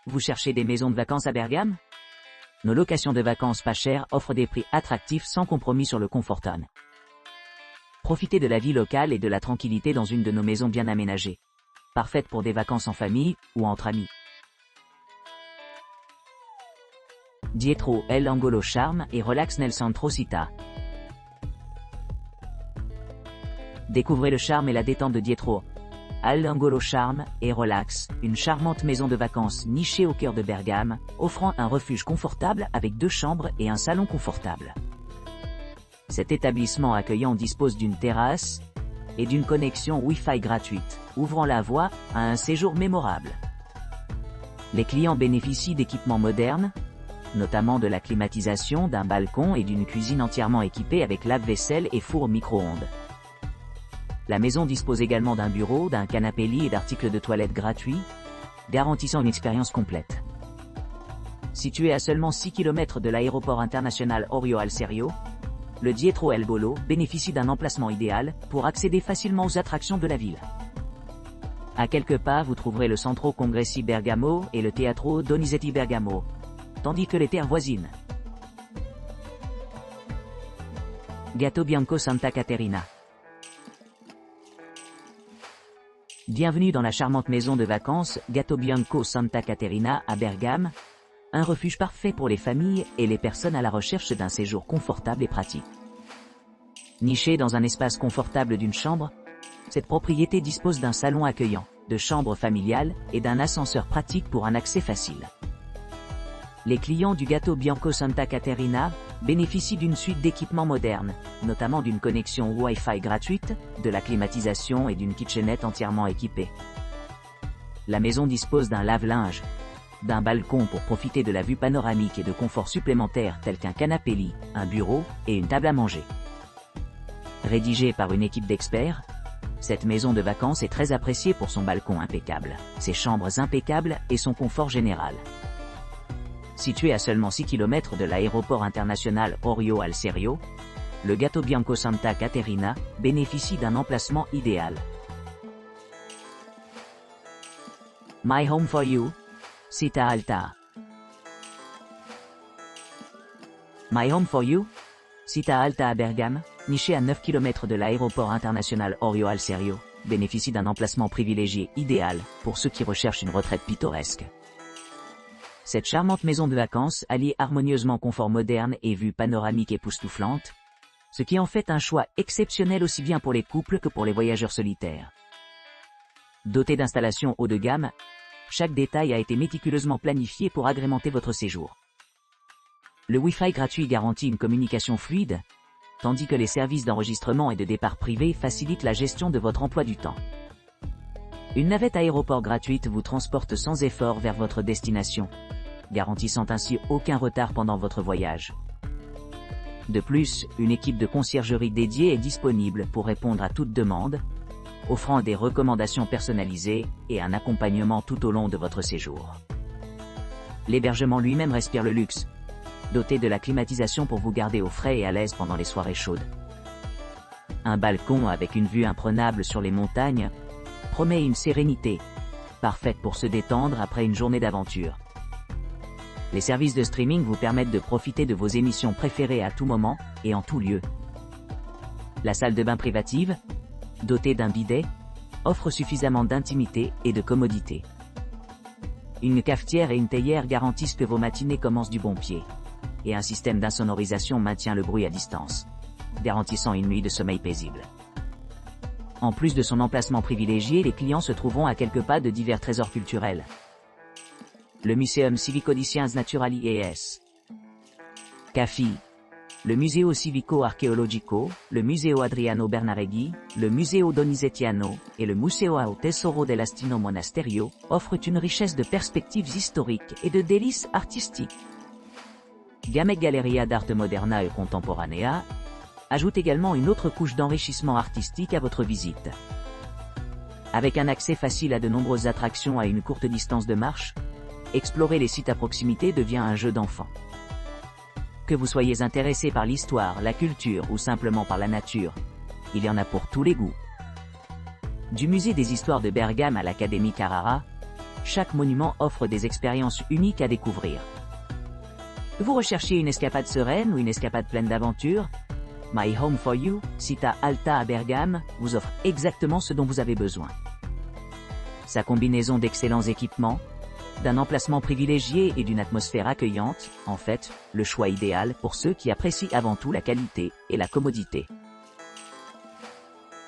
Vous cherchez des maisons de vacances à Bergame? Nos locations de vacances pas chères offrent des prix attractifs sans compromis sur le confort. Profitez de la vie locale et de la tranquillité dans une de nos maisons bien aménagées. Parfaite pour des vacances en famille ou entre amis. Dietro El Angolo Charme et Relax nel Centro Città. Découvrez le charme et la détente de Dietro El Angolo Charme et Relax, une charmante maison de vacances nichée au cœur de Bergame, offrant un refuge confortable avec 2 chambres et un salon confortable. Cet établissement accueillant dispose d'une terrasse et d'une connexion Wi-Fi gratuite, ouvrant la voie à un séjour mémorable. Les clients bénéficient d'équipements modernes, notamment de la climatisation, d'un balcon et d'une cuisine entièrement équipée avec lave-vaisselle et four au micro-ondes. La maison dispose également d'un bureau, d'un canapé-lit et d'articles de toilette gratuits, garantissant une expérience complète. Situé à seulement 6 km de l'aéroport international Orio al Serio, le Dietro El Bolo bénéficie d'un emplacement idéal pour accéder facilement aux attractions de la ville. À quelques pas, vous trouverez le Centro Congressi Bergamo et le Teatro Donizetti Bergamo, tandis que les terres voisines. Gattobianco Santa Caterina. Bienvenue dans la charmante maison de vacances Gattobianco Santa Caterina à Bergame, un refuge parfait pour les familles et les personnes à la recherche d'un séjour confortable et pratique. Nichée dans un espace confortable d'une chambre, cette propriété dispose d'un salon accueillant, de chambres familiales et d'un ascenseur pratique pour un accès facile. Les clients du Gattobianco Santa Caterina bénéficient d'une suite d'équipements modernes, notamment d'une connexion Wi-Fi gratuite, de la climatisation et d'une kitchenette entièrement équipée. La maison dispose d'un lave-linge, d'un balcon pour profiter de la vue panoramique et de conforts supplémentaires tels qu'un canapé-lit, un bureau et une table à manger. Rédigée par une équipe d'experts, cette maison de vacances est très appréciée pour son balcon impeccable, ses chambres impeccables et son confort général. Situé à seulement 6 km de l'aéroport international Orio al Serio, le Gattobianco Santa Caterina bénéficie d'un emplacement idéal. My Home for You, Città Alta. My Home for You, Città Alta à Bergame, niché à 9 km de l'aéroport international Orio al Serio, bénéficie d'un emplacement privilégié idéal pour ceux qui recherchent une retraite pittoresque. Cette charmante maison de vacances allie harmonieusement confort moderne et vue panoramique époustouflante, ce qui en fait un choix exceptionnel aussi bien pour les couples que pour les voyageurs solitaires. Dotée d'installations haut de gamme, chaque détail a été méticuleusement planifié pour agrémenter votre séjour. Le Wi-Fi gratuit garantit une communication fluide, tandis que les services d'enregistrement et de départ privé facilitent la gestion de votre emploi du temps. Une navette aéroport gratuite vous transporte sans effort vers votre destination, garantissant ainsi aucun retard pendant votre voyage. De plus, une équipe de conciergerie dédiée est disponible pour répondre à toute demande, offrant des recommandations personnalisées et un accompagnement tout au long de votre séjour. L'hébergement lui-même respire le luxe, doté de la climatisation pour vous garder au frais et à l'aise pendant les soirées chaudes. Un balcon avec une vue imprenable sur les montagnes promet une sérénité, parfaite pour se détendre après une journée d'aventure. Les services de streaming vous permettent de profiter de vos émissions préférées à tout moment et en tout lieu. La salle de bain privative, dotée d'un bidet, offre suffisamment d'intimité et de commodité. Une cafetière et une théière garantissent que vos matinées commencent du bon pied, et un système d'insonorisation maintient le bruit à distance, garantissant une nuit de sommeil paisible. En plus de son emplacement privilégié, les clients se trouveront à quelques pas de divers trésors culturels. Le Museum Civico di Scienze Naturali e.s. CAFI, le Museo Civico Archeologico, le Museo Adriano Bernareggi, le Museo Donizettiano et le Museo ao Tesoro dell'Astino Monasterio offrent une richesse de perspectives historiques et de délices artistiques. Gamek Galleria d'Arte Moderna e Contemporanea ajoute également une autre couche d'enrichissement artistique à votre visite. Avec un accès facile à de nombreuses attractions à une courte distance de marche, explorer les sites à proximité devient un jeu d'enfant. Que vous soyez intéressé par l'histoire, la culture ou simplement par la nature, il y en a pour tous les goûts. Du musée des histoires de Bergame à l'Académie Carrara, chaque monument offre des expériences uniques à découvrir. Vous recherchez une escapade sereine ou une escapade pleine d'aventures? My Home for You, Città Alta à Bergame, vous offre exactement ce dont vous avez besoin. Sa combinaison d'excellents équipements, d'un emplacement privilégié et d'une atmosphère accueillante, en fait, le choix idéal pour ceux qui apprécient avant tout la qualité et la commodité.